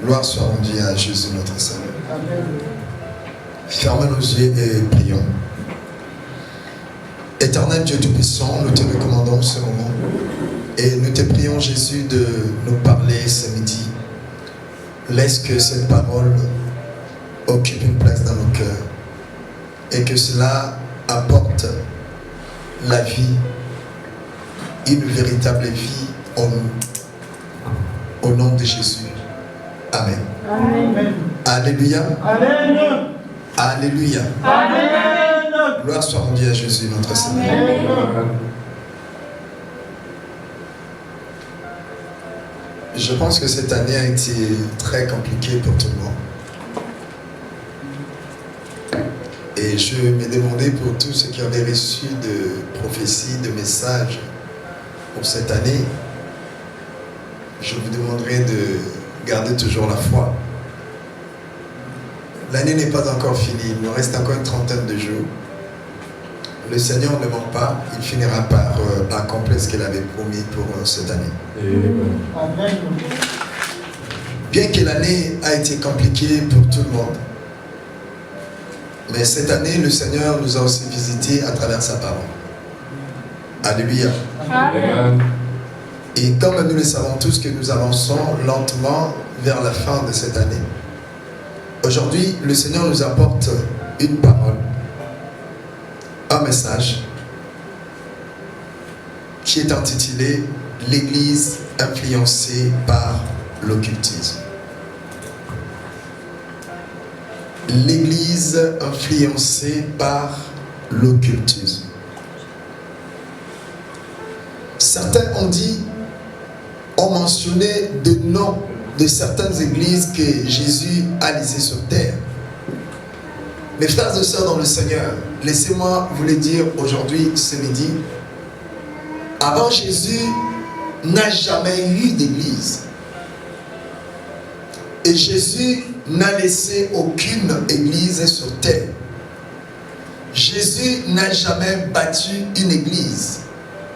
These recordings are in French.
Gloire soit rendue à Jésus notre Seigneur. Fermons nos yeux et prions. Éternel Dieu Tout-Puissant, nous te recommandons ce moment et nous te prions Jésus de nous parler ce midi. Laisse que cette parole occupe une place dans nos cœurs et que cela apporte la vie, une véritable vie en nous. Au nom de Jésus. Amen. Amen. Alléluia. Amen. Alléluia. Amen. Gloire soit rendue à Jésus notre Seigneur. Amen. Je pense que cette année a été très compliquée pour tout le monde. Et je me demandais pour tous ceux qui avaient reçu de prophéties, de messages pour cette année, je vous demanderai de garder toujours la foi. L'année n'est pas encore finie, il nous reste encore une trentaine de jours. Le Seigneur ne ment pas, il finira par accomplir ce qu'il avait promis pour cette année. Amen. Bien que l'année a été compliquée pour tout le monde, mais cette année, le Seigneur nous a aussi visités à travers sa parole. Alléluia. Amen. Et comme nous le savons tous que nous avançons lentement vers la fin de cette année, aujourd'hui, le Seigneur nous apporte une parole, un message qui est intitulé « L'Église influencée par l'occultisme ». L'Église influencée par l'occultisme. Certains ont mentionné de noms de certaines églises que Jésus a laissées sur terre. Mes frères et sœurs dans le Seigneur, laissez-moi vous le dire aujourd'hui, ce midi. Avant Jésus, n'a jamais eu d'église. Et Jésus n'a laissé aucune église sur terre. Jésus n'a jamais bâti une église.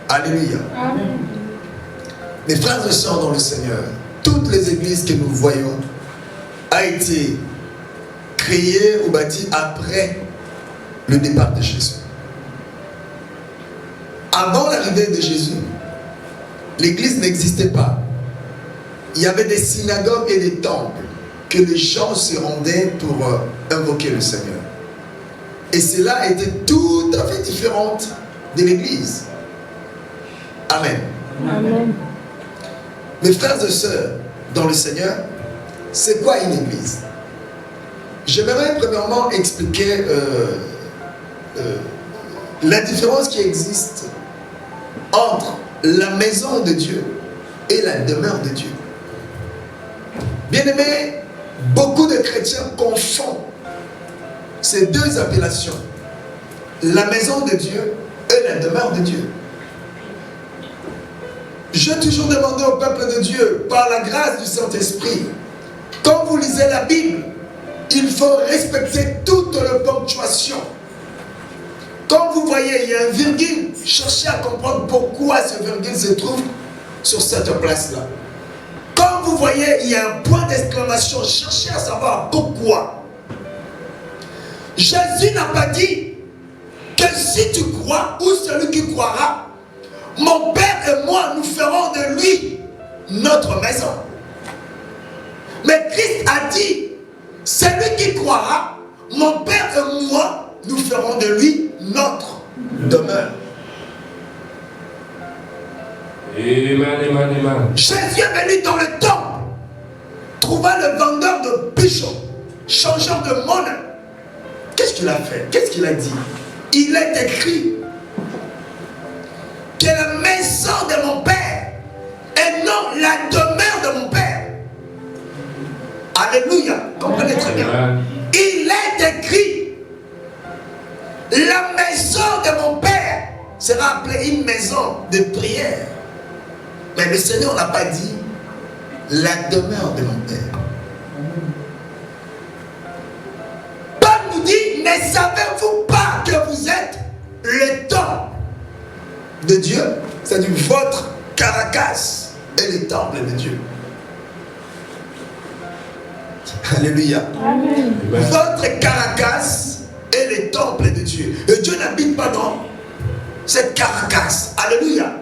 Alléluia. Amen. Mes frères et sœurs dans le Seigneur, toutes les églises que nous voyons ont été créées ou bâties après le départ de Jésus. Avant l'arrivée de Jésus, l'église n'existait pas. Il y avait des synagogues et des temples que les gens se rendaient pour invoquer le Seigneur. Et cela était tout à fait différent de l'église. Amen. Amen. Mes frères et sœurs dans le Seigneur, c'est quoi une église? J'aimerais premièrement expliquer la différence qui existe entre la maison de Dieu et la demeure de Dieu. Bien-aimés, beaucoup de chrétiens confondent ces deux appellations, la maison de Dieu et la demeure de Dieu. J'ai toujours demandé au peuple de Dieu, par la grâce du Saint-Esprit, quand vous lisez la Bible, il faut respecter toute la ponctuation. Quand vous voyez, il y a un virgule, cherchez à comprendre pourquoi ce virgule se trouve sur cette place-là. Quand vous voyez, il y a un point d'exclamation, cherchez à savoir pourquoi. Jésus n'a pas dit que si tu crois, ou celui qui croira, mon Père et moi, nous ferons de lui notre maison. Mais Christ a dit, celui qui croira, mon Père et moi, nous ferons de lui notre demeure. Amen. Jésus est venu dans le temple, trouva le vendeur de bijoux, changeant de monnaie. Qu'est-ce qu'il a fait? Qu'est-ce qu'il a dit? Il est écrit que la maison de mon Père et non la demeure de mon Père. Alléluia. Comprenez très bien. Il est écrit, la maison de mon Père sera appelée une maison de prière. Mais le Seigneur n'a pas dit la demeure de mon Père. Paul nous dit, ne savez-vous pas que vous êtes le temple de Dieu, c'est-à-dire votre caracasse est le temple de Dieu. Alléluia. Amen. Votre carapace est le temple de Dieu. Et Dieu n'habite pas dans cette carapace. Alléluia.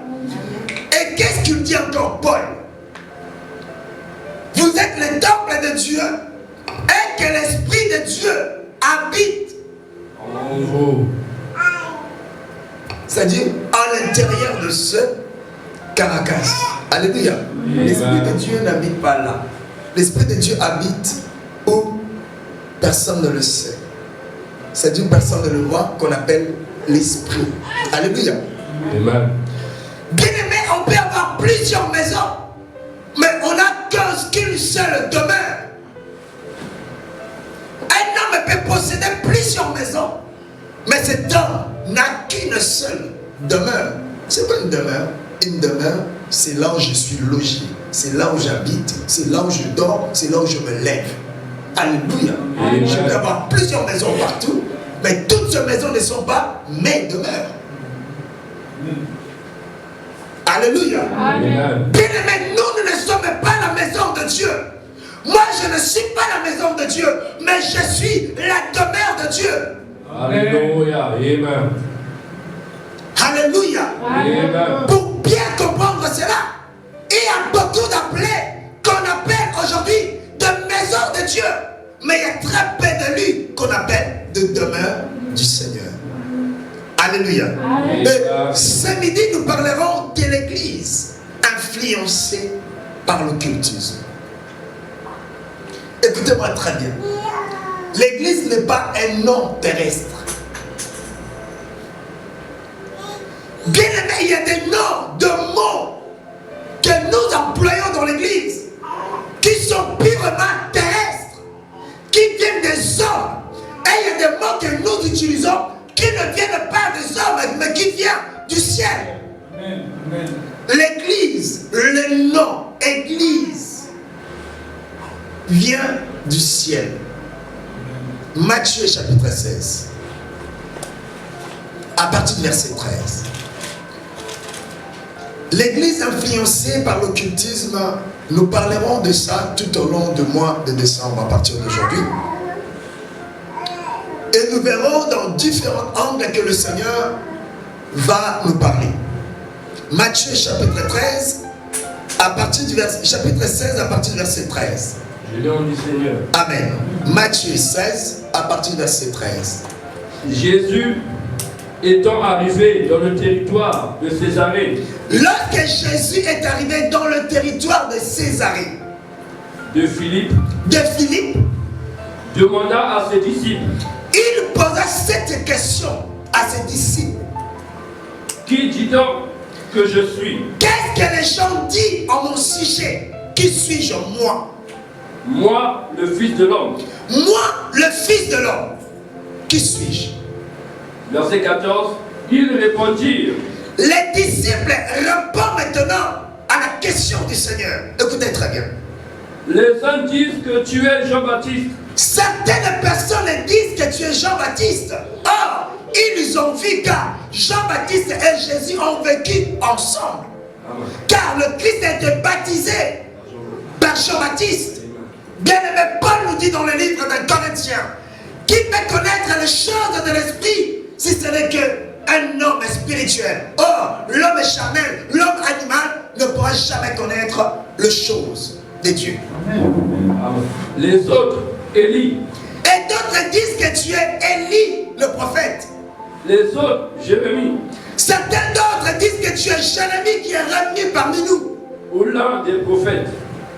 Et qu'est-ce qu'il dit encore, Paul? Vous êtes le temple de Dieu et que l'Esprit de Dieu habite En vous. C'est-à-dire à l'intérieur de ce carapace. Alléluia. L'Esprit de Dieu n'habite pas là. L'Esprit de Dieu habite où personne ne le sait. C'est-à-dire personne ne le voit, qu'on appelle l'Esprit. Alléluia. Amen. Bien aimé, on peut avoir plusieurs maisons, mais on n'a qu'une seule demeure. Un homme peut posséder plusieurs maisons, mais cet homme n'a qu'une seule demeure. C'est pas une demeure. Une demeure, c'est là où je suis logé, c'est là où j'habite, c'est là où je dors, c'est là où je me lève. Alléluia. Amen. Je peux avoir plusieurs maisons partout, mais toutes ces maisons ne sont pas mes demeures. Alléluia. Amen. Bien aimé, nous ne sommes pas la maison de Dieu. Moi, je ne suis pas la maison de Dieu, mais je suis la demeure de Dieu. Alléluia. Amen. Alléluia. Amen. Pour bien comprendre cela, il y a beaucoup d'appelés qu'on appelle aujourd'hui de maison de Dieu. Mais il y a très peu de lui qu'on appelle de demeure du Seigneur. Alléluia. Et ce midi, nous parlerons de l'église influencée par l'occultisme. Écoutez-moi très bien. L'église n'est pas un nom terrestre. Bien aimé, il y a des noms de mots que nous employons dans l'église qui sont purement terrestres, qui viennent des hommes. Et il y a des mots que nous utilisons qui ne viennent pas des hommes, mais qui viennent du ciel. L'église, le nom église, vient du ciel. Matthieu chapitre 16, à partir du verset 13. L'église influencée par l'occultisme, nous parlerons de ça tout au long du mois de décembre à partir d'aujourd'hui. Et nous verrons dans différents angles que le Seigneur va nous parler. Matthieu chapitre 13, à partir du verset, chapitre 16 à partir du verset 13. Je l'ai du Seigneur. Amen. Matthieu 16 à partir du verset 13. Jésus étant arrivé dans le territoire de Césarée, Lorsque Jésus est arrivé dans le territoire de Césarée, de Philippe, demanda à ses disciples, il posa cette question à ses disciples. qui dit donc que je suis? Qu'est-ce que les gens disent en mon sujet? Qui suis-je, moi? Moi, le Fils de l'homme. Moi, le Fils de l'homme. Qui suis-je? Verset 14, ils répondirent, Les disciples répondent maintenant à la question du Seigneur. Écoutez très bien. les uns disent que tu es Jean-Baptiste, Certaines personnes disent que tu es Jean-Baptiste. Or, ils ont vu car Jean-Baptiste et Jésus ont vécu ensemble. Car le Christ a été baptisé par Jean-Baptiste. Bien-aimé, Paul nous dit dans le livre de Corinthiens, qui peut connaître les choses de l'esprit si ce n'est qu'un homme spirituel. Or, l'homme charnel, l'homme animal ne pourra jamais connaître les choses de Dieu. les autres, Élie, Et d'autres disent que tu es Élie, le prophète. les autres, Jérémie, Certains d'autres disent que tu es Jérémie qui est revenu parmi nous. ou l'un des prophètes.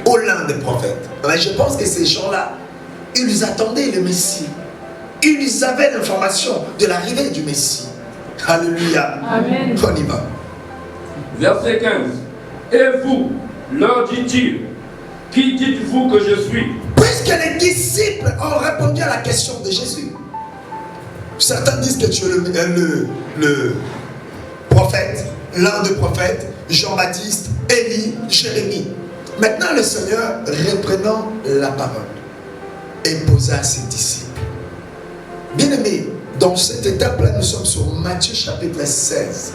Ou l'un des prophètes. Mais je pense que ces gens-là, ils attendaient le Messie. Ils avaient l'information de l'arrivée du Messie. Alléluia. Amen. On y va. Verset 15, et vous, leur dit-il, qui dites-vous que je suis? Puisque les disciples ont répondu à la question de Jésus. Certains disent que tu es le prophète, l'un des prophètes, Jean-Baptiste, Élie, Jérémie. Maintenant le Seigneur reprenant la parole et posa à ses disciples. Bien-aimés, dans cette étape-là, nous sommes sur Matthieu chapitre 16.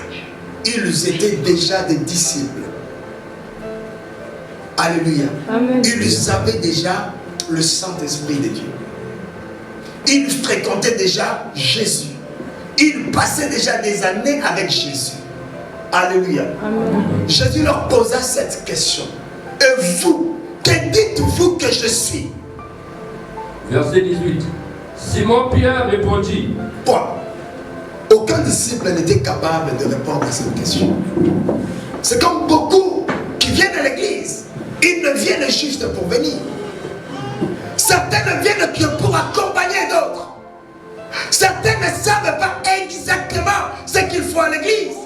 Ils étaient déjà des disciples. Alléluia. Amen. Ils avaient déjà le Saint-Esprit de Dieu. Il fréquentait déjà Jésus. Il passait déjà des années avec Jésus. Alléluia. Amen. Jésus leur posa cette question. Et vous, que dites-vous que je suis? Verset 18. Simon-Pierre répondit. Point. Aucun disciple n'était capable de répondre à cette question. C'est comme beaucoup qui viennent à l'église. Ils ne viennent juste pour venir. Certains ne viennent que pour accompagner d'autres. Certains ne savent pas exactement ce qu'il faut à l'église.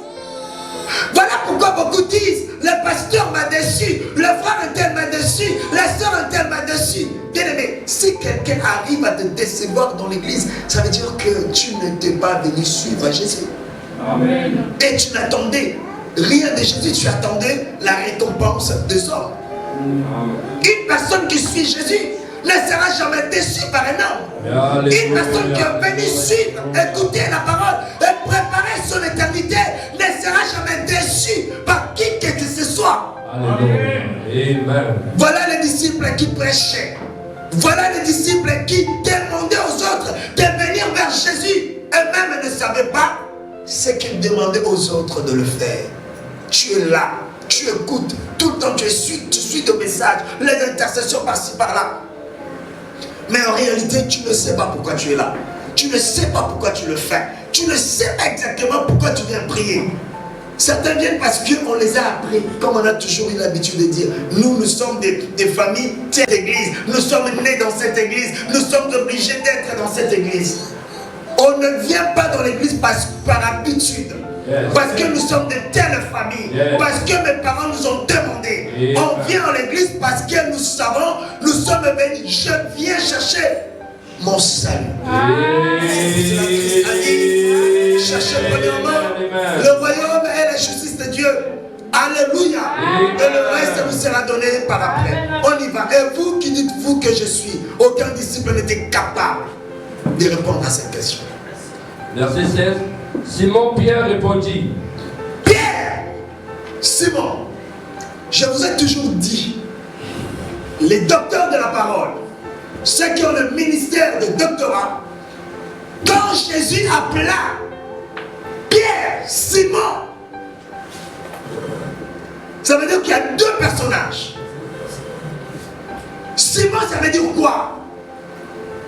Voilà pourquoi beaucoup disent, le pasteur m'a déçu, le frère un tel m'a déçu, la soeur un tel m'a déçu. Bien aimé, si quelqu'un arrive à te décevoir dans l'église, ça veut dire que tu n'étais pas venu suivre Jésus. Amen. Et tu n'attendais rien de Jésus, tu attendais la récompense des hommes. Une personne qui suit Jésus ne sera jamais déçue par un homme. Une personne qui est venue suivre, écouter la parole et préparer son éternité ne sera jamais déçue par qui que ce soit. Amen. Voilà les disciples qui prêchaient. Voilà les disciples qui demandaient aux autres de venir vers Jésus. Eux-mêmes ne savaient pas ce qu'ils demandaient aux autres de le faire. Tu es là, tu écoutes, tout le temps tu suis ton message, les intercessions par-ci par-là. Mais en réalité, tu ne sais pas pourquoi tu es là. Tu ne sais pas pourquoi tu le fais. Tu ne sais pas exactement pourquoi tu viens prier. Certains viennent parce qu'on les a appris. Comme on a toujours eu l'habitude de dire, nous sommes des familles de cette église. Nous sommes nés dans cette église. Nous sommes obligés d'être dans cette église. On ne vient pas dans l'église par habitude. Parce que nous sommes de telles familles. Parce que mes parents nous ont demandé. On vient à l'église parce que nous savons, nous sommes venus. Je viens chercher mon salut. Cherchez premièrement le royaume et la justice de Dieu. Alléluia. Et le reste vous sera donné par après. On y va. Et vous, qui dites-vous que je suis? Aucun disciple n'était capable de répondre à cette question. Verset 16. Simon-Pierre répondit. Pierre, Simon, je vous ai toujours dit, les docteurs de la parole, ceux qui ont le ministère de doctorat, quand Jésus appela Pierre, Simon, ça veut dire qu'il y a deux personnages. Simon, ça veut dire quoi?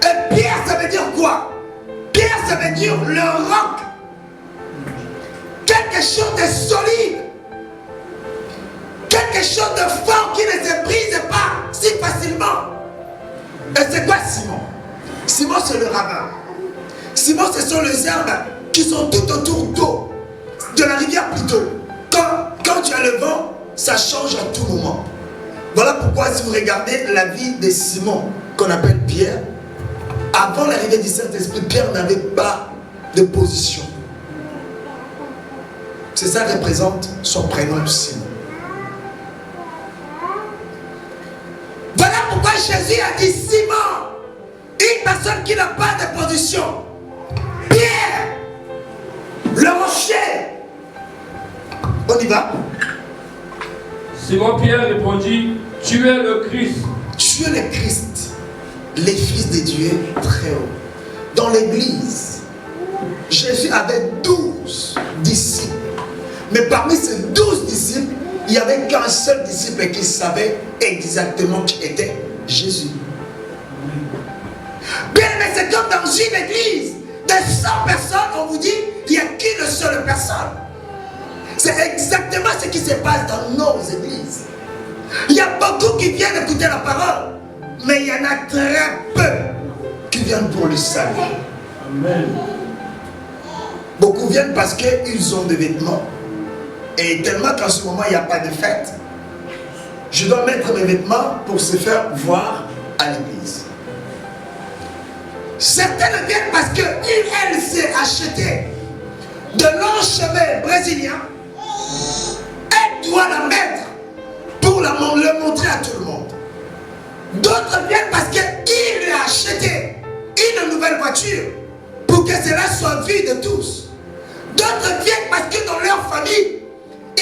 Et Pierre, ça veut dire quoi? Pierre, ça veut dire le roc. Quelque chose de solide. Quelque chose de fort qui ne se brise pas si facilement. Et c'est quoi Simon? Simon, c'est le ravin. Simon, ce sont les herbes qui sont tout autour d'eau. De la rivière plutôt. Quand tu as le vent, ça change à tout moment. Voilà pourquoi si vous regardez la vie de Simon, qu'on appelle Pierre, avant l'arrivée du Saint-Esprit, Pierre n'avait pas de position. C'est ça qui représente son prénom Simon. Voilà pourquoi Jésus a dit Simon, une personne qui n'a pas de position. Pierre, le rocher. On y va. Simon-Pierre répondit, tu es le Christ. Tu es le Christ, le Fils de Dieu très haut. Dans l'église, Jésus avait 12 disciples. Mais parmi ces 12 disciples, il n'y avait qu'un seul disciple qui savait exactement qui était Jésus. Bien, mais c'est comme dans une église de 100 personnes, on vous dit, il n'y a qu'une seule personne. C'est exactement ce qui se passe dans nos églises. Il y a beaucoup qui viennent écouter la parole, mais il y en a très peu qui viennent pour le salut. Amen. Beaucoup viennent parce qu'ils ont des vêtements. Et tellement qu'en ce moment, il n'y a pas de fête, je dois mettre mes vêtements pour se faire voir à l'église. Certaines viennent parce qu'elle s'est achetée de longs cheveux brésiliens. Elle doit la mettre pour le montrer à tout le monde. D'autres viennent parce qu'il lui a acheté une nouvelle voiture pour que cela soit vu de tous. D'autres viennent parce que dans leur famille,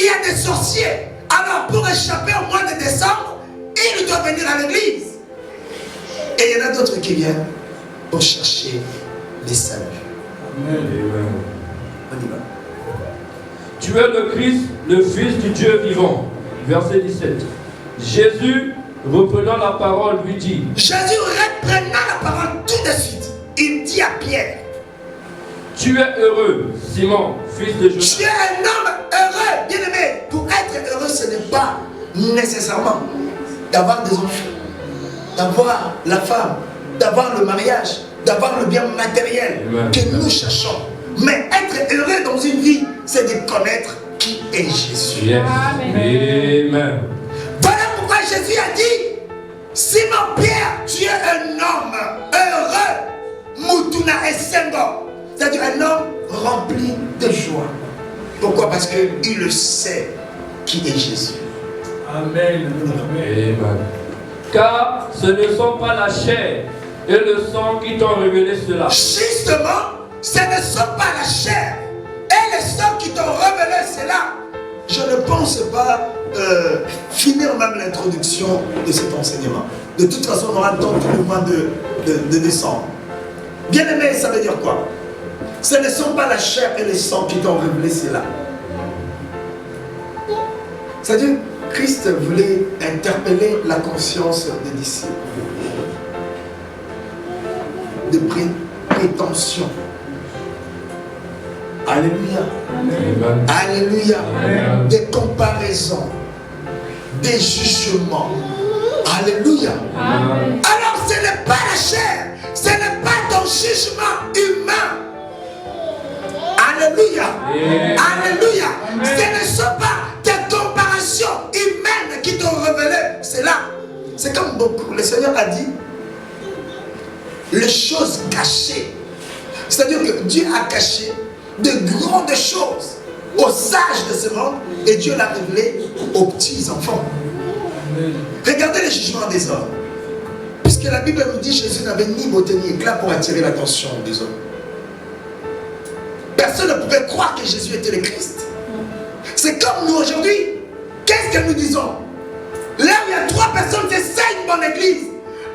il y a des sorciers. Alors pour échapper au mois de décembre, ils doivent venir à l'église. Et il y en a d'autres qui viennent pour chercher les saluts. Amen. On y va. Tu es le Christ, le Fils du Dieu vivant. Verset 17. Jésus, reprenant la parole, lui dit. Jésus reprenant la parole tout de suite, il dit à Pierre. Tu es heureux, Simon, fils de Jonas. Tu es un homme heureux, bien aimé. Pour être heureux, ce n'est pas nécessairement d'avoir des enfants, d'avoir la femme, d'avoir le mariage, d'avoir le bien matériel que nous cherchons. Mais être heureux dans une vie, c'est de connaître qui est Jésus. Yes. Amen. Voilà pourquoi Jésus a dit, Simon Pierre, tu es un homme heureux, Mutuna Esengo. C'est-à-dire un homme rempli de joie. Pourquoi? Parce qu'il le sait qui est Jésus. Amen. Amen. Car ce ne sont pas la chair et le sang qui t'ont révélé cela. Justement, ce ne sont pas la chair et le sang qui t'ont révélé cela. Je ne pense pas finir même l'introduction de cet enseignement. De toute façon, on aura le temps tout le mois de décembre. Bien aimé, ça veut dire quoi? Ce ne sont pas la chair et le sang qui t'ont révélé cela. C'est-à-dire, Christ voulait interpeller la conscience des disciples. Des prétentions. Alléluia. Amen. Alléluia. Amen. Des comparaisons. Des jugements. Alléluia. Amen. Alors ce n'est pas la chair. Ce n'est pas ton jugement humain. Alléluia. Amen. Alléluia. Ce ne sont pas tes comparations humaines qui t'ont révélé cela. C'est comme beaucoup. Le Seigneur a dit les choses cachées. C'est-à-dire que Dieu a caché de grandes choses aux sages de ce monde et Dieu l'a révélé aux petits enfants. Regardez les jugements des hommes. Puisque la Bible nous dit que Jésus n'avait ni beauté ni éclat pour attirer l'attention des hommes. Personne ne pouvait croire que Jésus était le Christ. C'est comme nous aujourd'hui. Qu'est-ce que nous disons? Là où il y a 3 personnes, c'est ça une bonne église.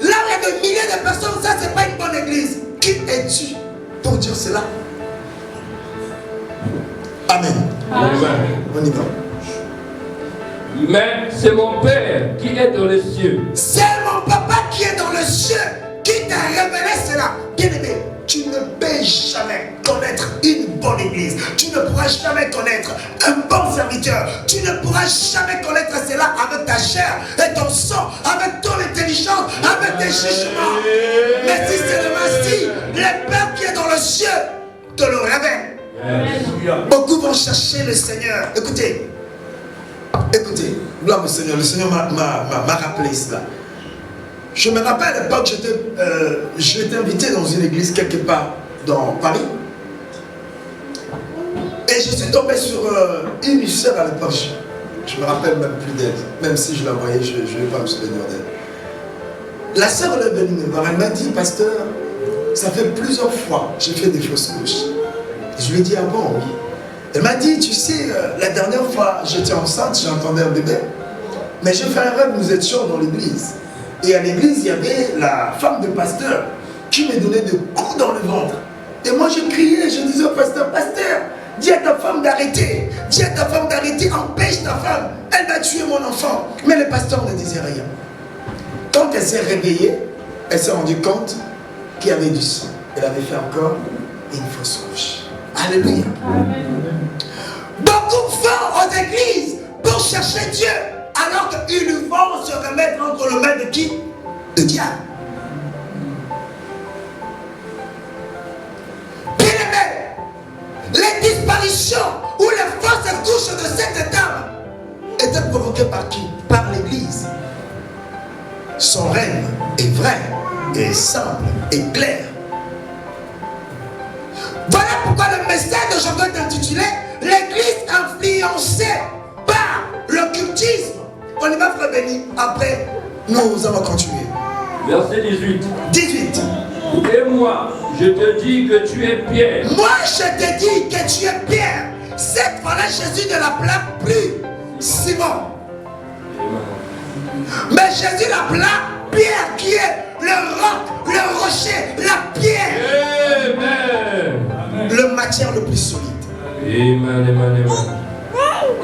Là où il y a des milliers de personnes, ça c'est pas une bonne église. Qui es-tu pour dire cela? Amen. Amen. On y va. Mais c'est mon Père qui est dans les cieux. C'est mon papa qui est dans le ciel qui t'a révélé cela. Bien aimé, tu ne peux jamais connaître une bonne église. Tu ne pourras jamais connaître un bon serviteur. Tu ne pourras jamais connaître cela avec ta chair et ton sang, avec ton intelligence, avec tes jugements. Mais si seulement si le Père qui est dans le ciel te le révèle. Beaucoup vont chercher le Seigneur. Écoutez. Écoutez, gloire au Seigneur. Le Seigneur m'a rappelé cela. Je me rappelle à l'époque, j'étais invité dans une église quelque part dans Paris. Et je suis tombé sur une sœur à l'époque. Je me rappelle même plus d'elle. Même si je la voyais, je ne vais pas me souvenir d'elle. La sœur est venue me voir. Elle m'a dit, pasteur, ça fait plusieurs fois que j'ai fait des fausses couches. Je lui ai dit, ah bon, oui. Elle m'a dit, tu sais, la dernière fois, j'étais enceinte, j'entendais un bébé. Mais j'ai fait un rêve, nous étions dans l'église. Et à l'église, il y avait la femme de pasteur qui me donnait des coups dans le ventre. Et moi, je criais, je disais au pasteur, pasteur, dis à ta femme d'arrêter. Dis à ta femme d'arrêter, empêche ta femme. Elle va tuer mon enfant. Mais le pasteur ne disait rien. Quand elle s'est réveillée, elle s'est rendue compte qu'il y avait du sang. Elle avait fait encore une fausse couche. Alléluia. Amen. Beaucoup vont aux églises pour chercher Dieu, alors qu'ils vont se remettre entre les mains de qui? De diable. Bien aimé, les disparitions ou les fausses couches de cette dame étaient provoquées par qui? Par l'église. Son règne est vrai, est simple, est clair. Voilà pourquoi le message d'aujourd'hui est intitulé l'église influencée par l'occultisme. On y va, frère Béni. Après, nous allons continuer. Verset 18. 18. Et moi, je te dis que tu es Pierre. Moi, je te dis que tu es Pierre. Cette fois-là, Jésus ne l'appela plus Simon. Mais Jésus l'appela Pierre qui est le roc, le rocher, la pierre. Amen. Le matière le plus solide. Amen, amen, amen.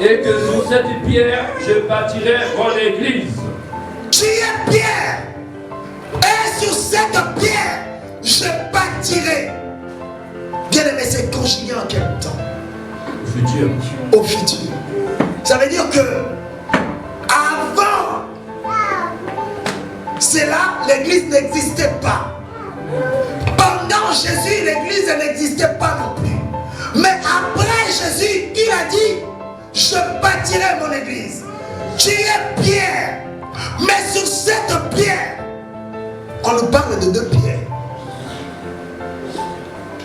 Et que sur cette pierre, je bâtirai mon église. Tu es pierre. Et sur cette pierre, je bâtirai. Bien aimé, c'est conjugué en quel temps? Au futur. Au futur. Ça veut dire que avant cela, l'église n'existait pas. Pendant Jésus, l'église n'existait pas non plus. Mais après Jésus, il a dit, je bâtirai mon église. Tu es pierre. Mais sur cette pierre, on nous parle de deux pierres.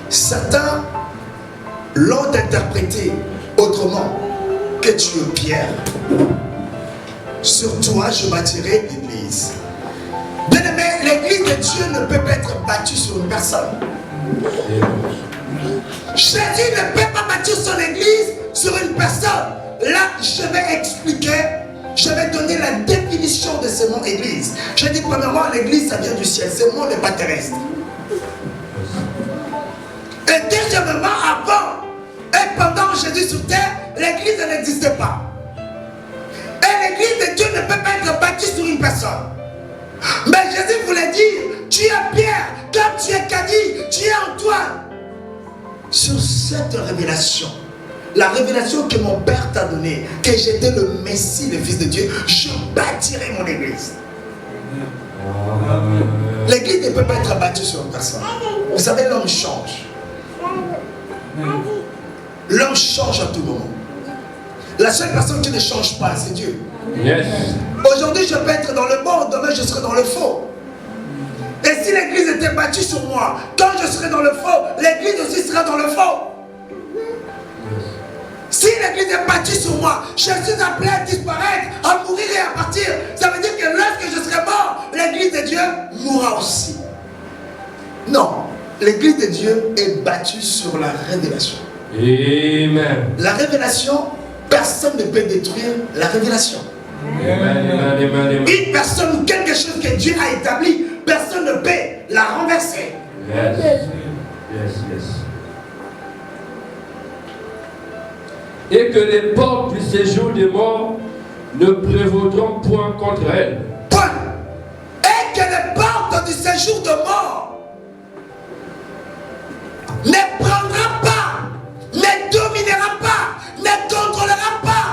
Certains l'ont interprété autrement, que tu es pierre. Sur toi, je bâtirai l'église. Bien aimé, l'église de Dieu ne peut pas être bâtue sur une personne. Jésus ne peut pas bâtir son église sur une personne. Là, je vais expliquer, je vais donner la définition de ce mot église. Je dis premièrement, l'église, ça vient du ciel. Ce mot n'est pas terrestre. Et deuxièmement, avant et pendant Jésus sur terre, l'église n'existait pas. Et l'église de Dieu ne peut pas être bâtie sur une personne. Mais Jésus voulait dire, tu es Pierre, comme tu es Cady, tu es Antoine. Sur cette révélation, la révélation que mon Père t'a donnée, que j'étais le Messie, le Fils de Dieu, je bâtirai mon église. L'église ne peut pas être bâtue sur une personne. Vous savez, l'homme change. L'homme change à tout moment. La seule personne qui ne change pas, c'est Dieu. Yes. Aujourd'hui, je peux être dans le bon, demain, je serai dans le faux. Et si l'église était bâtue sur moi, quand je serai dans le faux, l'église aussi sera dans le faux. Si l'église est bâtue sur moi, je suis appelé à disparaître, à mourir et à partir. Ça veut dire que lorsque je serai mort, l'église de Dieu mourra aussi. Non, l'église de Dieu est bâtue sur la révélation. Amen. La révélation, personne ne peut détruire la révélation. Amen, amen, amen, amen. Une personne ou quelque chose que Dieu a établi, personne ne peut la renverser. Yes. Yes, yes. Et que les portes du séjour des morts ne prévaudront point contre elle. Point. Et que les portes du séjour de mort ne prendra pas, ne dominera pas, ne contrôlera pas,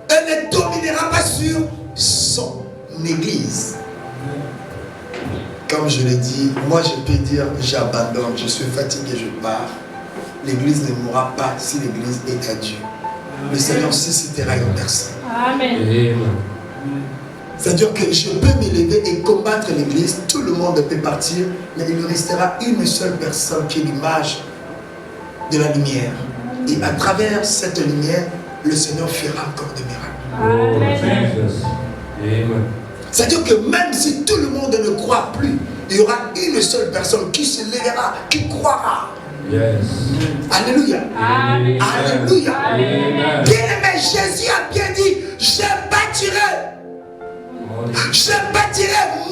et ne dominera pas sur son église. Comme je l'ai dit, moi je peux dire j'abandonne, je suis fatigué, je pars. L'église ne mourra pas si l'église est à Dieu. Le Seigneur suscitera une personne. Amen. Amen. C'est-à-dire que je peux m'élever et combattre l'église, tout le monde peut partir, mais il restera une seule personne qui est l'image de la lumière. Et à travers cette lumière, le Seigneur fera encore des miracles. Oh, Amen. Jesus. Amen. C'est-à-dire que même si tout le monde ne croit plus, il y aura une seule personne qui se lèvera, qui croira. Yes. Alléluia. Amen. Alléluia. Amen. Bien-aimé, Jésus a bien dit, je bâtirai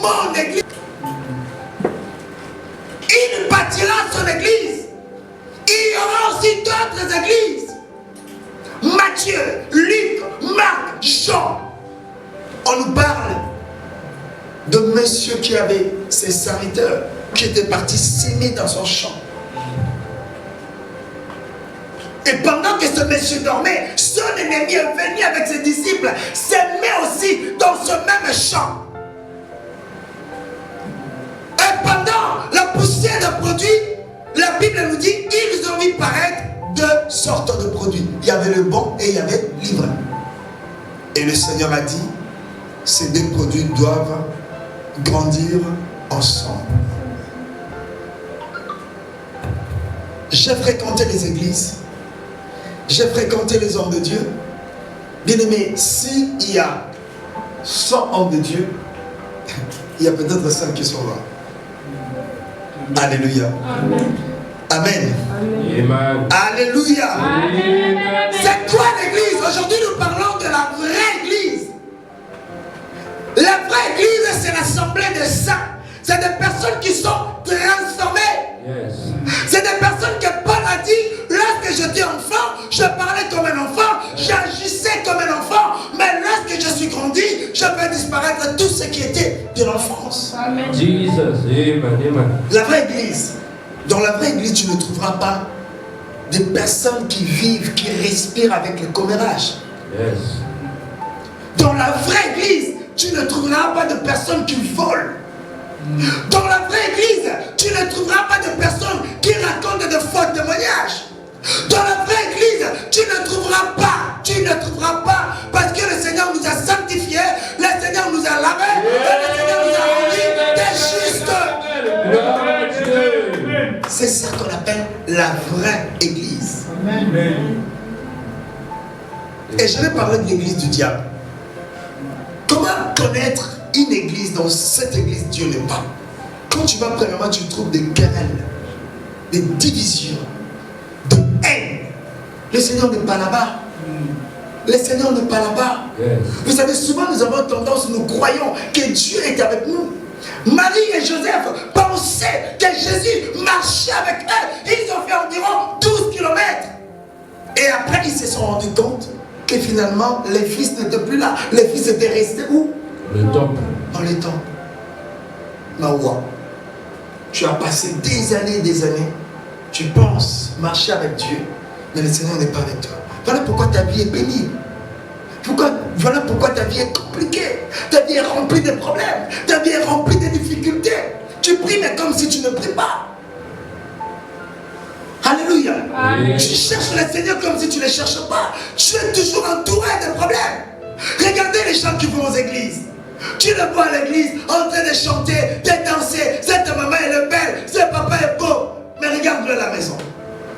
mon église. Il bâtira son église. Il y aura aussi d'autres églises. Matthieu, Luc, Marc, Jean. On nous parle de monsieur qui avait ses serviteurs qui étaient partis s'aimer dans son champ. Et pendant que ce monsieur dormait, son ennemi est venu avec ses disciples, s'aimer aussi dans ce même champ. Et pendant la poussée de produits, la Bible nous dit, ils ont vu paraître deux sortes de produits. Il y avait le bon et il y avait l'ivraie. Et le Seigneur a dit, ces deux produits doivent grandir ensemble. J'ai fréquenté les églises. J'ai fréquenté les hommes de Dieu. Bien aimé, s'il y a 100 hommes de Dieu, il y a peut-être 5 qui sont là. Alléluia. Amen. Amen. Amen. Alléluia. Amen. C'est quoi l'église? Aujourd'hui, nous parlons de la vraie église. La vraie église, c'est l'assemblée des saints. C'est des personnes qui sont transformées. Yes. C'est des personnes que Paul a dit, lorsque j'étais enfant, je parlais comme un enfant, j'agissais comme un enfant, mais lorsque je suis grandi, je fais disparaître tout ce qui était de l'enfance. Amen. Jesus. Amen. Amen. La vraie église, dans la vraie église, tu ne trouveras pas des personnes qui vivent, qui respirent avec le commérage. Yes. Dans la vraie église, tu ne trouveras pas de personnes qui volent. Dans la vraie église, tu ne trouveras pas de personnes qui racontent de faux témoignages. Dans la vraie église, tu ne trouveras pas, parce que le Seigneur nous a sanctifiés, le Seigneur nous a lavés, et le Seigneur nous a rendus des justes. C'est ça qu'on appelle la vraie église. Amen. Et je vais parler de l'église du diable. Comment connaître une église? Dans cette église, Dieu n'est pas. Quand tu vas premièrement, tu trouves des querelles, des divisions, de haine. Le Seigneur n'est pas là-bas. Le Seigneur n'est pas là-bas. Yes. Vous savez, souvent nous avons tendance, nous croyons que Dieu est avec nous. Marie et Joseph pensaient que Jésus marchait avec eux. Ils ont fait environ 12 km. Et après, ils se sont rendus compte que finalement, les fils n'étaient plus là. Les fils étaient restés où? Le temple. Dans les temples. Mawa, tu as passé des années, tu penses marcher avec Dieu, mais le Seigneur n'est pas avec toi. Voilà pourquoi ta vie est pénible. Voilà pourquoi ta vie est compliquée. Ta vie est remplie de problèmes. Ta vie est remplie de difficultés. Tu pries, mais comme si tu ne pries pas. Alléluia. Amen. Tu cherches le Seigneur comme si tu ne le cherches pas. Tu es toujours entouré de problèmes. Regardez les gens qui vont aux églises. Tu le vois à l'église en train de chanter, de danser. Cette maman elle est belle, ce papa est beau. Mais regarde-le à la maison.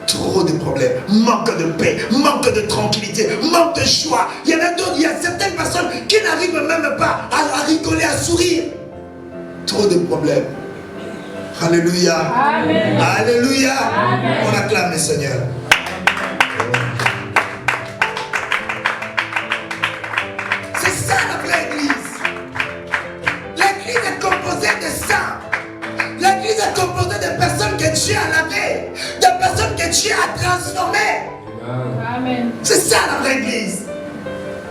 Trop de problèmes, manque de paix, manque de tranquillité, manque de joie. Il y en a d'autres, il y a certaines personnes qui n'arrivent même pas à rigoler, à sourire. Trop de problèmes. Alléluia. Amen. Alléluia. Amen. On acclame le Seigneur. C'est ça la vraie église. L'église est composée de saints. L'église est composée de personnes que Dieu a lavées, de personnes que Dieu a transformées. Amen. C'est ça la vraie église.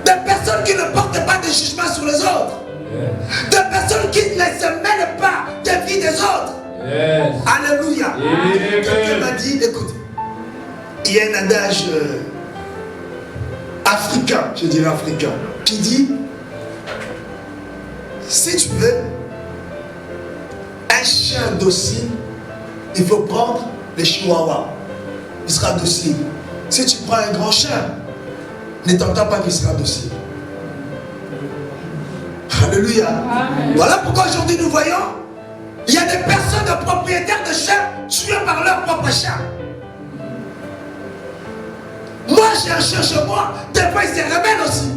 Des personnes qui ne portent pas de jugement sur les autres. Yes. Des personnes qui ne se mêlent pas des vies des autres. Yes. Alléluia. Amen. Quelqu'un m'a dit, écoute, il y a un adage africain, je dirais africain, qui dit, si tu veux un chien docile, il faut prendre le chihuahua. Il sera docile. Si tu prends un grand chien, ne t'entends pas qu'il sera docile. Alléluia. Amen. Voilà pourquoi aujourd'hui nous voyons, il y a des personnes de propriétaires de chiens tués par leur propre chien. Moi j'ai un chien chez moi, des fois il se rebelle aussi.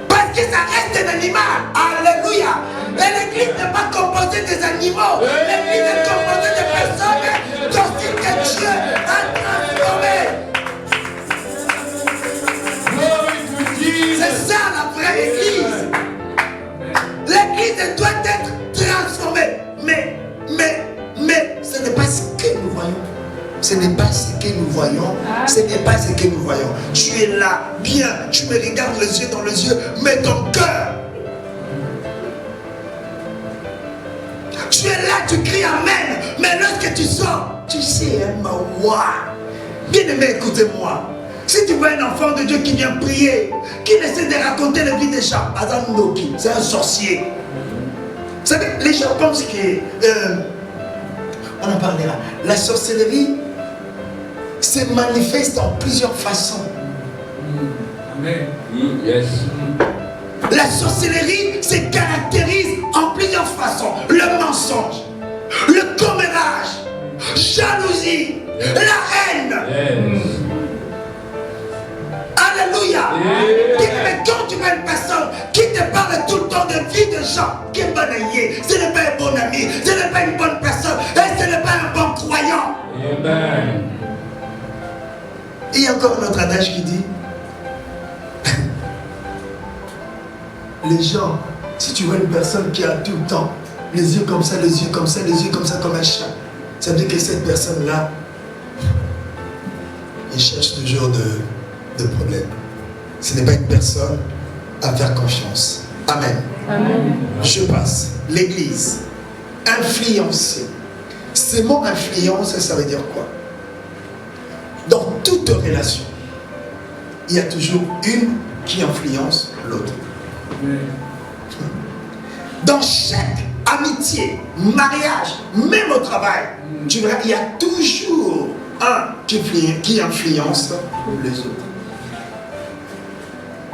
Parce que ça reste un animal. Alléluia. Et l'église n'est pas composée des animaux. L'église est composée de personnes dociles que Dieu a transformées. C'est ça la vraie église. L'église doit être transformée. Mais ce n'est pas ce que nous voyons. Ce n'est pas ce que nous voyons. Ce n'est pas ce que nous voyons. Tu es là, bien. Tu me regardes les yeux dans les yeux, mais ton cœur. Tu es là, tu cries Amen. Mais lorsque tu sors, tu sais, Mawa. Bien aimé, écoutez-moi. Si tu vois un enfant de Dieu qui vient prier, qui essaie de raconter la vie des gens, Azanoki, c'est un sorcier. Vous savez, les gens pensent que, on en parlera, la sorcellerie se manifeste en plusieurs façons. Amen. Yes. La sorcellerie se caractérise en plusieurs façons. Le mensonge, le commérage, jalousie, la haine. Yes. Alléluia. Mais quand tu vois une personne qui te parle tout le temps de vie de gens, qui est banayé, ce n'est pas un bon ami, ce n'est pas une bonne personne, et ce n'est pas un bon croyant. Amen. Il y a encore un autre adage qui dit les gens Si tu vois une personne qui a tout le temps les yeux comme ça, les yeux comme ça, les yeux comme ça, comme un chat, ça veut dire que cette personne-là, il cherche toujours de problèmes. Ce n'est pas une personne à faire confiance. Amen. Amen. Je passe. L'église. Influencer. Ce mot influence, ça veut dire quoi? Dans toute relation, il y a toujours une qui influence l'autre. Dans chaque amitié, mariage, même au travail, tu verras, il y a toujours un qui influence les autres.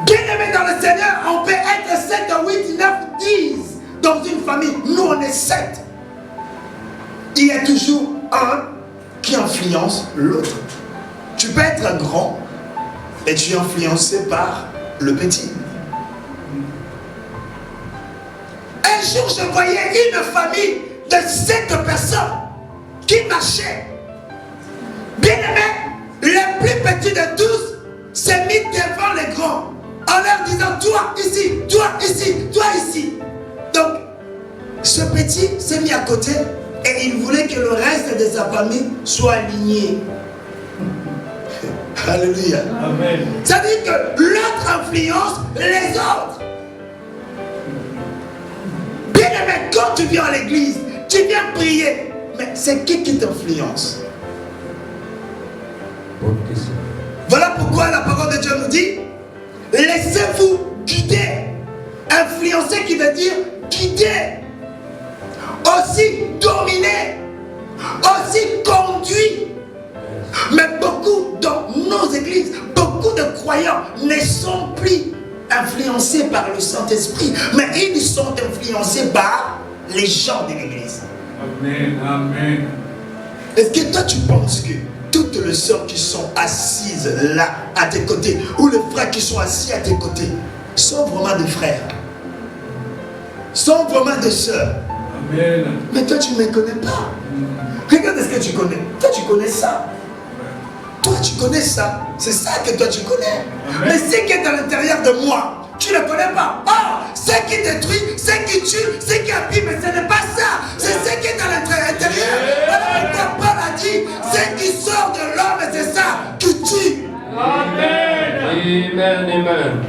Bien-aimés dans le Seigneur, on peut être 7, 8, 9, 10 dans une famille. Nous, on est 7. Il y a toujours un qui influence l'autre. Tu peux être grand et tu es influencé par le petit. Un jour, je voyais une famille de 7 personnes qui marchaient. Bien-aimé, le plus petit de tous s'est mis devant les grands en leur disant: toi ici, toi ici, toi ici. Donc, ce petit s'est mis à côté et il voulait que le reste de sa famille soit aligné. Alléluia. Amen. Ça veut dire que l'autre influence les autres. Bien-aimé, quand tu viens à l'église, tu viens prier, mais c'est qui t'influence? Bonne question. Voilà pourquoi la parole de Dieu nous dit: laissez-vous guider. Influencer qui veut dire guider. Aussi dominer. Aussi conduire. Mais beaucoup dans nos églises, beaucoup de croyants ne sont plus influencés par le Saint-Esprit, mais ils sont influencés par les gens de l'église. Amen. Amen. Est-ce que toi tu penses que toutes les sœurs qui sont assises là à tes côtés, ou les frères qui sont assis à tes côtés, sont vraiment des frères, sont vraiment des sœurs? Amen. Mais toi tu ne me connais pas. Regarde ce que tu connais. Toi tu connais ça. Toi tu connais ça. C'est ça que toi tu connais. Amen. Mais ce qui est à l'intérieur de moi, tu ne connais pas. Ah, ce qui détruit, ce qui tue, ce qui abîme, mais ce n'est pas ça. C'est ce qui est à l'intérieur. Voilà pourquoi Paul a dit: ce qui sort de l'homme, c'est ça qui tue. Amen. Amen. Amen.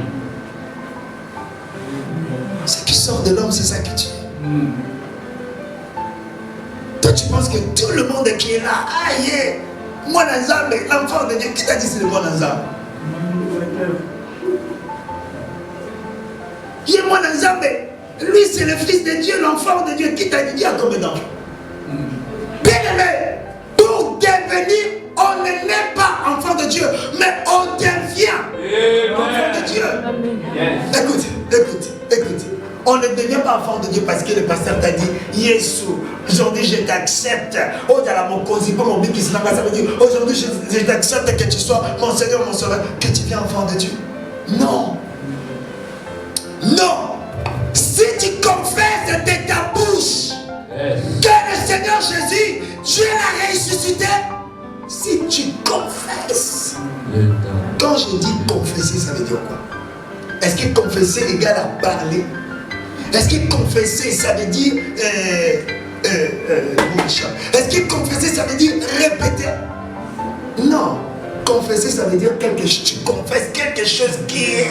Ce qui sort de l'homme, c'est ça qui tue. Toi, tu penses que tout le monde qui est là, aïe, moi Nazambe, l'enfant de Dieu, qui t'a dit c'est le moi Nazambe? Il est moi Nazambe, lui c'est le fils de Dieu, l'enfant de Dieu, qui t'a dit? Il y a combien d'enfants? Bien aimé, pour devenir, on ne naît pas enfant de Dieu, mais on devient enfant de Dieu. Yes. Écoute. On ne devient pas enfant de Dieu parce que le pasteur t'a dit: Yesu, aujourd'hui je t'accepte. Oh, dans la mokosi, comme on dit qui ça veut dire: aujourd'hui je t'accepte que tu sois mon Seigneur, mon Sauveur, que tu viens enfant de Dieu. Non. Non. Si tu confesses de ta bouche que le Seigneur Jésus, Dieu l'a ressuscité, si tu confesses. Quand je dis confesser, ça veut dire quoi? Est-ce que confesser égale à parler? Est-ce que confesser, ça veut dire est-ce que confesser, ça veut dire répéter? Non. Confesser, ça veut dire quelque chose. Tu confesses quelque chose qui est.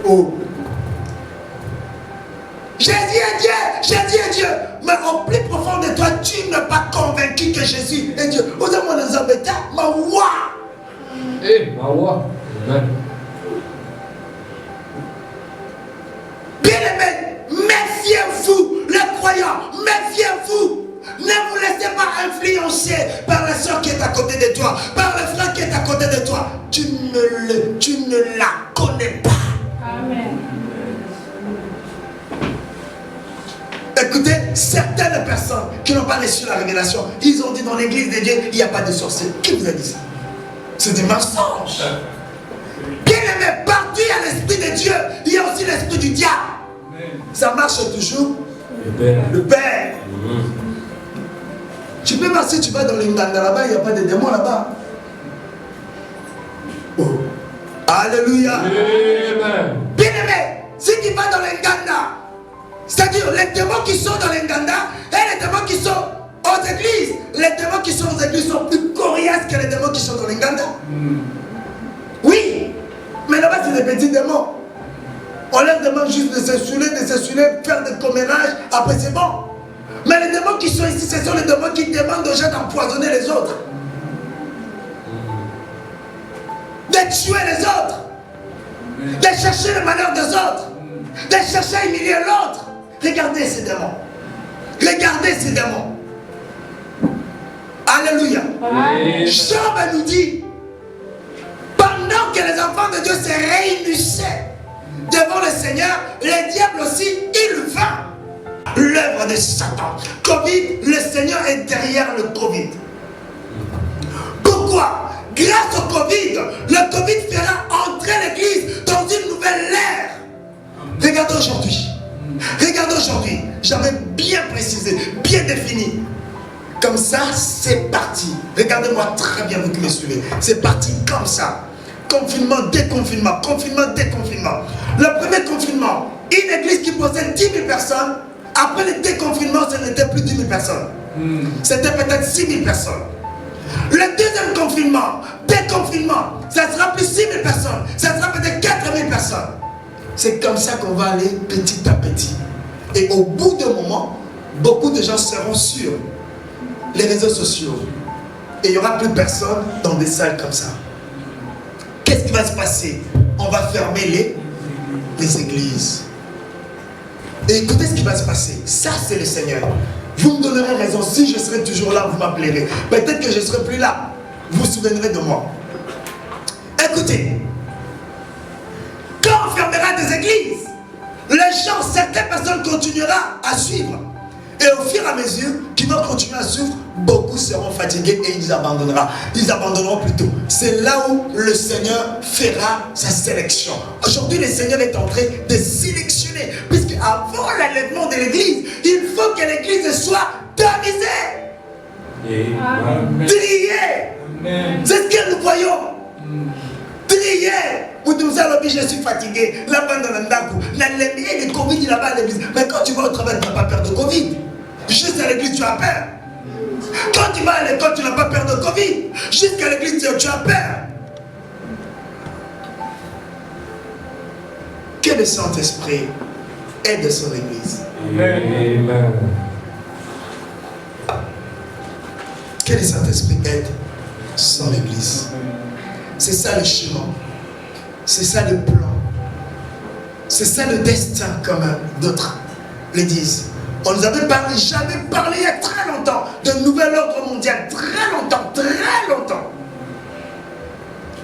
Oh. Jésus est Dieu, Jésus est Dieu. Mais au plus profond de toi, tu n'es pas convaincu que Jésus est Dieu. Vous avez mon exemple, ma voix. Eh, ma voix. Amen. Bien-aimés, méfiez-vous, les croyants, méfiez-vous. Ne vous laissez pas influencer par la soeur qui est à côté de toi, par le frère qui est à côté de toi. Tu ne la connais pas. Amen. Écoutez, certaines personnes qui n'ont pas reçu la révélation, ils ont dit dans l'église de Dieu, il n'y a pas de sorcier. Qui vous a dit ça? C'est des mensonges. Bien-aimé, partout il y a l'esprit de Dieu, il y a aussi l'esprit du diable. Ça marche toujours. Le Père. Tu peux voir si tu vas dans les Nganda là-bas, il n'y a pas de démons là-bas. Oh. Alléluia. Amen. Bien-aimé, si tu vas dans les Nganda, sur les démons qui sont dans les Nganda et les démons qui sont aux églises. Les démons qui sont aux églises sont plus coriaces que les démons qui sont dans les Nganda. Oui, mais là-bas c'est des petits démons. On leur demande juste de se saouler, faire des commérages, après c'est bon. Mais les démons qui sont ici, ce sont les démons qui demandent aux gens d'empoisonner les autres. De tuer les autres. De chercher le malheur des autres. De chercher à humilier l'autre. Regardez ces démons. Regardez ces démons. Alléluia. Job nous dit, pendant que les enfants de Dieu se réunissaient devant le Seigneur, les diables aussi, ils vinrent. L'œuvre de Satan. Covid, le Seigneur est derrière le Covid. Pourquoi? Grâce au Covid, le Covid fera entrer l'église dans une nouvelle ère. Regardez aujourd'hui. Regardez aujourd'hui. J'avais bien précisé, bien défini. Comme ça, c'est parti. Regardez-moi très bien, vous qui me suivez. C'est parti comme ça. Confinement, déconfinement, confinement, déconfinement. Le premier confinement, une église qui possède 10 000 personnes. Après le déconfinement, ce n'était plus 10 000 personnes. C'était peut-être 6 000 personnes. Le deuxième confinement, déconfinement, ça sera plus 6 000 personnes. Ça sera peut-être 4 000 personnes. C'est comme ça qu'on va aller petit à petit. Et au bout d'un moment, beaucoup de gens seront sur les réseaux sociaux. Et il n'y aura plus personne dans des salles comme ça. Qu'est-ce qui va se passer? On va fermer les églises. Et écoutez ce qui va se passer. Ça, c'est le Seigneur. Vous me donnerez raison. Si je serai toujours là, vous m'appellerez. Peut-être que je ne serai plus là. Vous vous souviendrez de moi. Écoutez. Quand on fermera des églises, les gens, certaines personnes continueront à suivre. Et au fur et à mesure qu'ils vont continuer à suivre, beaucoup seront fatigués et ils abandonneront. Ils abandonneront plutôt. C'est là où le Seigneur fera sa sélection. Aujourd'hui, le Seigneur est en train de sélectionner. Puisque avant l'enlèvement de l'église, il faut que l'église soit tamisée. Triée. C'est ce que nous voyons. Triée. Vous nous allez, je suis fatigué. Là-bas dans l'Andakou, il y a le Covid là-bas à l'église. Mais quand tu vas au travail, tu n'as pas peur de Covid. Juste à l'église, tu as peur. Quand tu vas à l'école, tu n'as pas peur de Covid. Jusqu'à l'église, tu as peur. Que le Saint-Esprit aide son église. Amen. Que le Saint-Esprit aide son église. C'est ça le chemin. C'est ça le plan. C'est ça le destin, comme d'autres le disent. On nous avait jamais parlé il y a très longtemps de nouvel ordre mondial. Très longtemps, très longtemps.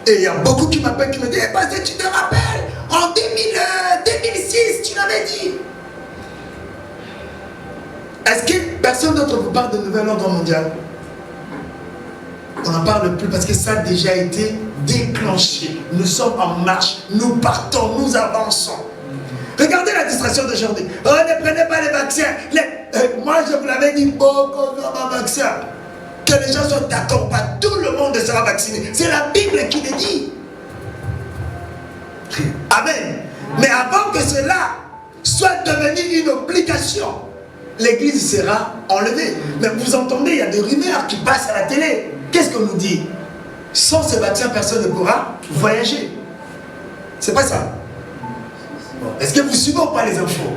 Et il y a beaucoup qui m'appellent, qui me disent, parce que tu te rappelles, en 2006, tu l'avais dit. Est-ce que personne d'autre vous parle de nouvel ordre mondial? On n'en parle plus parce que ça a déjà été déclenché. Nous sommes en marche, nous partons, nous avançons. Regardez la distraction d'aujourd'hui. Oh, ne prenez pas les vaccins. Moi, je vous l'avais dit, beaucoup de vaccins. Que les gens soient d'accord, pas tout le monde sera vacciné. C'est la Bible qui le dit. Amen. Mais avant que cela soit devenu une obligation, l'église sera enlevée. Mais vous entendez, il y a des rumeurs qui passent à la télé. Qu'est-ce qu'on nous dit? Sans ce vaccin, personne ne pourra voyager. C'est pas ça. Est-ce que vous suivez ou pas les infos?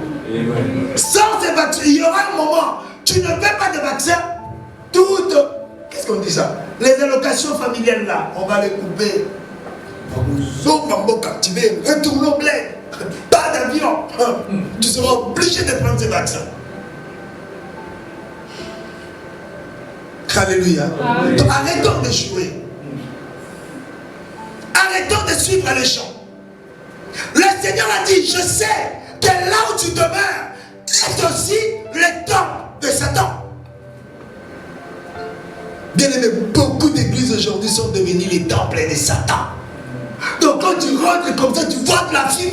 Sans ces vaccins, il y aura un moment, tu ne fais pas de vaccin, toutes, qu'est-ce qu'on dit ça? Les allocations familiales là, on va les couper. Retourne au bled, pas d'avion. Tu seras obligé de prendre ces vaccins. Alléluia. Donc arrêtons de jouer. Arrêtons de suivre les chants. Le Seigneur a dit, je sais que là où tu demeures, c'est aussi le temple de Satan. Bien aimé, beaucoup d'églises aujourd'hui sont devenues les temples de Satan. Donc quand tu rentres comme ça, tu vois de la fumée.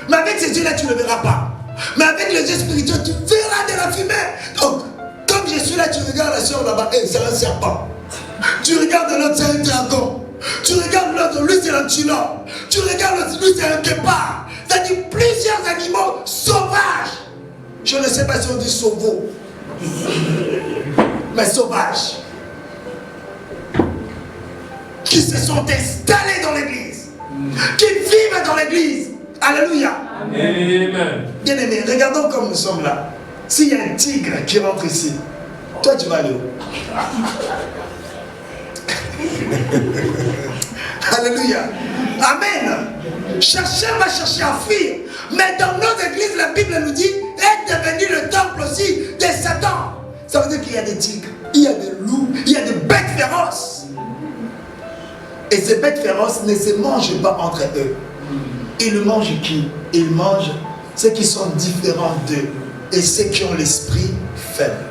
Mais avec ces yeux-là, tu ne le verras pas. Mais avec les yeux spirituels, tu verras de la fumée. Donc, comme je suis là, tu regardes la soeur là-bas, c'est un serpent. Tu regardes l'autre, c'est un dragon. Tu regardes l'autre, lui c'est un tyran. Tu regardes l'autre, lui c'est un guépard. C'est-à-dire plusieurs animaux sauvages. je ne sais pas si on dit sauveau, mais sauvages, qui se sont installés dans l'église, qui vivent dans l'église. Alléluia. Amen. Bien aimé, regardons comme nous sommes là. S'il y a un tigre qui rentre ici, toi tu vas aller où? Alléluia. Amen. Chercher va chercher à fuir. Mais dans nos églises, la Bible nous dit, est devenu le temple aussi de Satan. Ça veut dire qu'il y a des tigres, il y a des loups, il y a des bêtes féroces. Et ces bêtes féroces ne se mangent pas entre eux. Ils mangent qui? Ils mangent ceux qui sont différents d'eux et ceux qui ont l'esprit faible.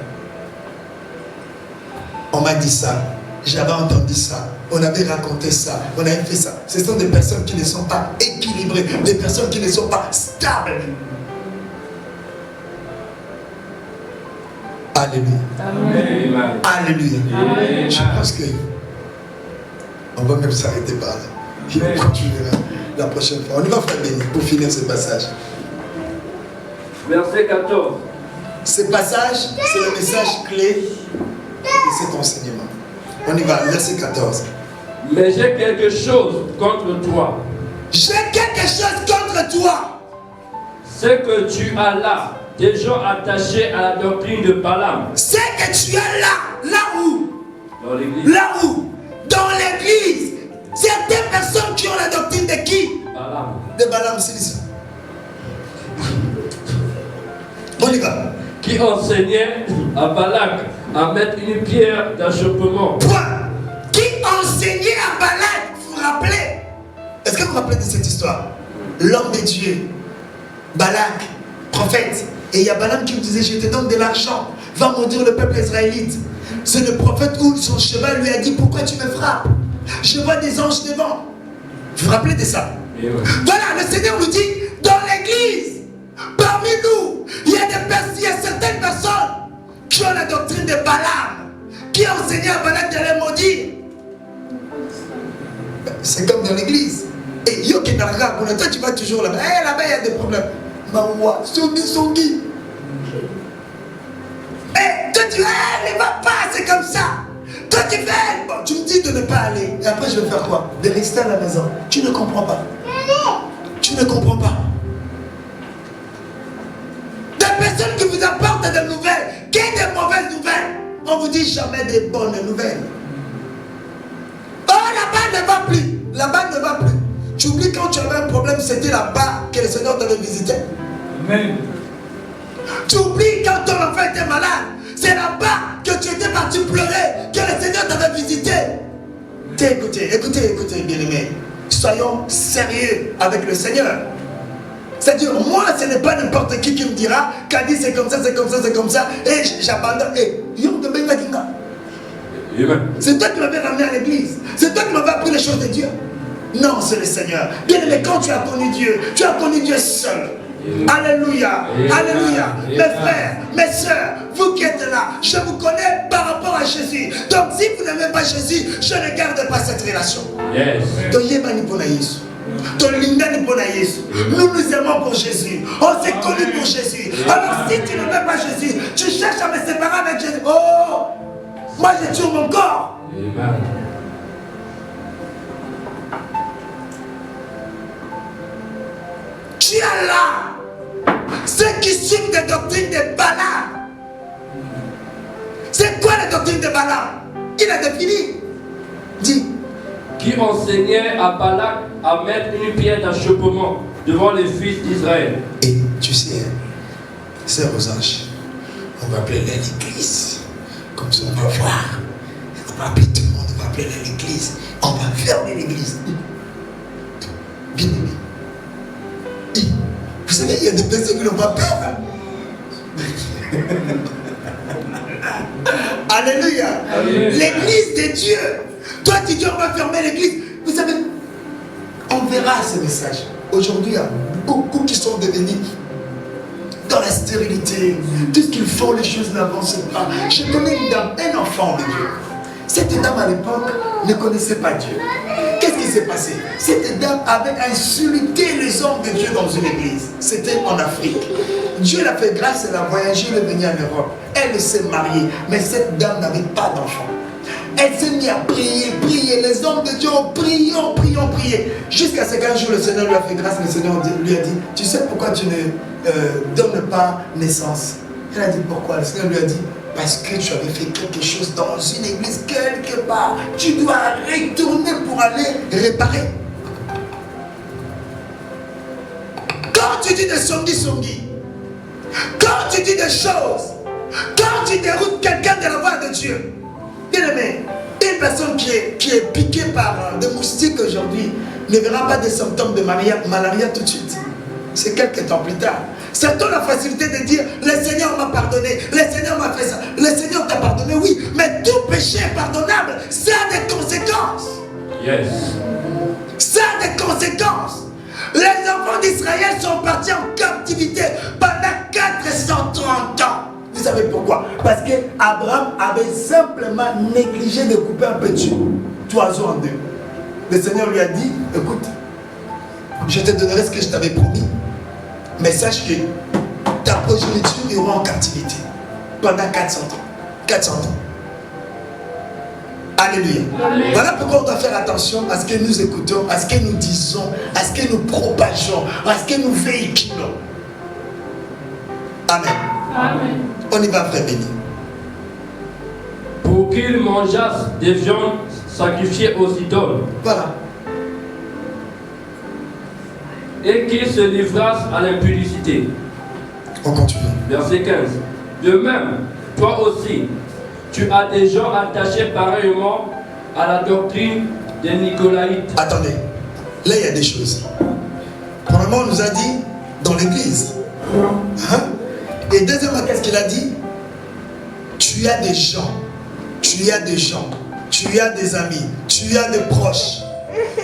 On m'a dit ça, j'avais entendu ça, on avait raconté ça, on avait fait ça. Ce sont des personnes qui ne sont pas équilibrées, des personnes qui ne sont pas stables. Alléluia. Amen. Alléluia. Amen. Je pense que on va même s'arrêter par là. Puis on continuera la prochaine fois. On y va, frère Béni, pour finir ce passage. Verset 14. Ce passage, c'est le message clé de cet enseignement. On y va, verset 14. Mais j'ai quelque chose contre toi. J'ai quelque chose contre toi. C'est que tu as là des gens attachés à la doctrine de Balaam. C'est que tu es là où? Dans l'église. Là où? Dans l'église. Certaines personnes qui ont la doctrine de qui? Balaam. De Balaam, c'est ici. On y va. Qui enseignait à Balak à mettre une pierre d'achoppement. Point. Qui enseignait à Balak, vous vous rappelez? Est-ce que vous vous rappelez de cette histoire? L'homme de Dieu, Balak, prophète. Et il y a Balaam qui lui disait, je te donne de l'argent, va maudire le peuple israélite. C'est le prophète où son cheval lui a dit, pourquoi tu me frappes? Je vois des anges devant. Vous vous rappelez de ça? Et ouais. Voilà, le Seigneur nous dit, dans l'église, parmi nous, il y a certaines personnes qui ont la doctrine de Balaam, qui ont enseigné à Balak de les maudire. C'est comme dans l'église. Et yo qui n'a rien, pour le temps tu vas toujours là-bas. Eh, là-bas il y a des problèmes. Mawa, Songi. Eh, toi tu vas, ne va pas, c'est comme ça. Toi tu fais, bon, tu me dis de ne pas aller. Et après je vais faire quoi? De rester à la maison. Tu ne comprends pas. Tu ne comprends pas. Des personnes qui vous apportent des nouvelles, qui est des mauvaises nouvelles. On vous dit jamais des bonnes nouvelles. Oh, là-bas ne va plus. Là-bas ne va plus. Tu oublies quand tu avais un problème, c'était là-bas que le Seigneur t'avait visité. Amen. Tu oublies quand ton enfant était malade, c'est là-bas que tu étais parti pleurer, que le Seigneur t'avait visité. Écoutez, bien-aimés. Soyons sérieux avec le Seigneur. C'est-à-dire, moi, ce n'est pas n'importe qui me dira qu'a dit c'est comme ça, c'est comme ça, c'est comme ça, et j'abandonne. C'est toi qui m'avais ramené à l'église. C'est toi qui m'avais appris les choses de Dieu. Non, c'est le Seigneur. Bien aimé, quand tu as connu Dieu, tu as connu Dieu seul. Alléluia, alléluia. Mes frères, mes soeurs, vous qui êtes là, je vous connais par rapport à Jésus. Donc si vous n'aimez pas Jésus, je ne garde pas cette relation. Yes. Nous nous aimons pour Jésus. On s'est connus pour Jésus. Alors si tu ne veux pas Jésus, tu cherches à me séparer avec Jésus. Oh, moi j'ai tué mon corps. Amen. Tu as là ceux qui suivent des doctrines de Balaam. C'est quoi la doctrine de Balaam? Il a défini. Dis. Qui enseignait à Balak à mettre une pierre d'achoppement devant les fils d'Israël. Et tu sais, sœurs aux anges, on va appeler l'église. Comme ça on va voir. On va appeler tout le monde, on va appeler l'église. On va fermer l'église. Bien aimé. Vous savez, il y a des personnes qui n'ont pas peur. Alléluia. L'église de Dieu. Toi, tu dis on va fermer l'église. Vous savez, on verra ce message. Aujourd'hui, il y a beaucoup qui sont devenus dans la stérilité. Tout ce qu'ils font, les choses n'avancent pas. Je connais une dame, un enfant de Dieu. Cette dame à l'époque ne connaissait pas Dieu. Qu'est-ce qui qui s'est passé. Cette dame avait insulté les hommes de Dieu dans une église. C'était en Afrique. Dieu l'a fait grâce, elle a voyagé, elle est venue en Europe. Elle s'est mariée, mais cette dame n'avait pas d'enfant. Elle s'est mise à prier, prier. Les hommes de Dieu ont prié, jusqu'à ce qu'un jour le Seigneur lui a fait grâce. Le Seigneur lui a dit, tu sais pourquoi tu ne donnes pas naissance? Elle a dit, pourquoi? Le Seigneur lui a dit, parce que tu avais fait quelque chose dans une église quelque part. Tu dois retourner pour aller réparer. Quand tu dis de songi, quand tu dis des choses, quand tu déroutes quelqu'un de la voie de Dieu, bien aimé, une personne qui est piquée par des moustiques aujourd'hui ne verra pas des symptômes de malaria tout de suite. C'est quelques temps plus tard. Certains ont la facilité de dire, le Seigneur m'a pardonné, le Seigneur m'a fait ça, le Seigneur t'a pardonné, oui, mais tout péché est pardonnable, ça a des conséquences. Yes. Ça a des conséquences. Les enfants d'Israël sont partis en captivité pendant 430 ans. Vous savez pourquoi? Parce qu'Abraham avait simplement négligé de couper un petit oiseau en deux. Le Seigneur lui a dit, écoute, je te donnerai ce que je t'avais promis. Mais sache que ta progéniture ira en captivité pendant 400 ans. 400 ans. Alléluia. Amen. Voilà pourquoi on doit faire attention à ce que nous écoutons, à ce que nous disons, à ce que nous propageons, à ce que nous véhiculons. Amen. Amen. On y va, frère béni. Pour qu'ils mangeassent des viandes sacrifiées aux idoles. Voilà. Et qu'ils se livrassent à l'impudicité. On continue. Verset 15. De même, toi aussi, tu as des gens attachés pareillement à la doctrine des Nicolaïtes. Attendez, là il y a des choses. Premièrement, on nous a dit dans l'église. Hein? Et deuxièmement, qu'est-ce qu'il a dit? Tu as des gens, tu as des amis, tu as des proches,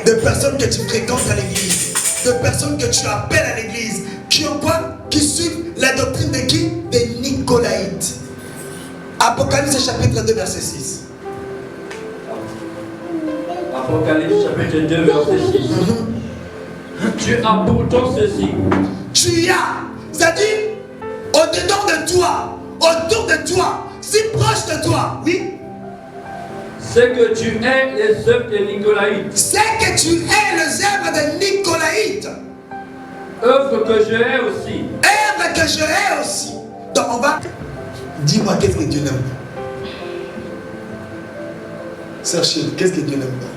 des personnes que tu fréquentes à l'église, de personnes que tu appelles à l'église, qui ont quoi? Qui suivent la doctrine de qui? Des Nicolaïtes. Apocalypse chapitre 2 verset 6. Apocalypse chapitre 2 verset 6. Tu as pourtant ceci. Tu as, c'est-à-dire au-dedans de toi, autour de toi, si proche de toi, oui. C'est que tu es les œuvres des Nicolaïtes. C'est que tu es les œuvres des Nicolaïtes. Œuvre que je hais aussi. Œuvre que je hais aussi. Donc on va. Dis-moi, qu'est-ce que Dieu n'aime pas? Sœur Chine, qu'est-ce que Dieu n'aime pas?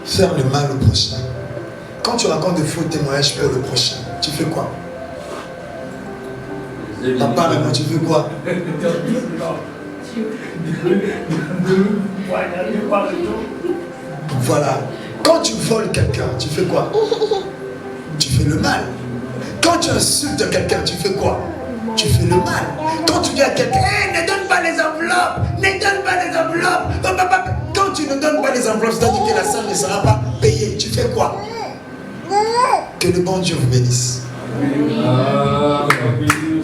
Faire le mal au prochain. Quand tu racontes de faux témoignages pour le prochain, tu fais quoi? Papa, maintenant, tu fais quoi? Voilà. Quand tu voles quelqu'un, tu fais quoi? Tu fais le mal. Quand tu insultes quelqu'un, tu fais quoi? Tu fais le mal. Quand tu dis à quelqu'un, hey, ne donne pas les enveloppes, ne donne pas les enveloppes. Quand tu ne donnes pas les enveloppes, c'est-à-dire que la salle ne sera pas payée, tu fais quoi? Que le bon Dieu vous bénisse. Amen.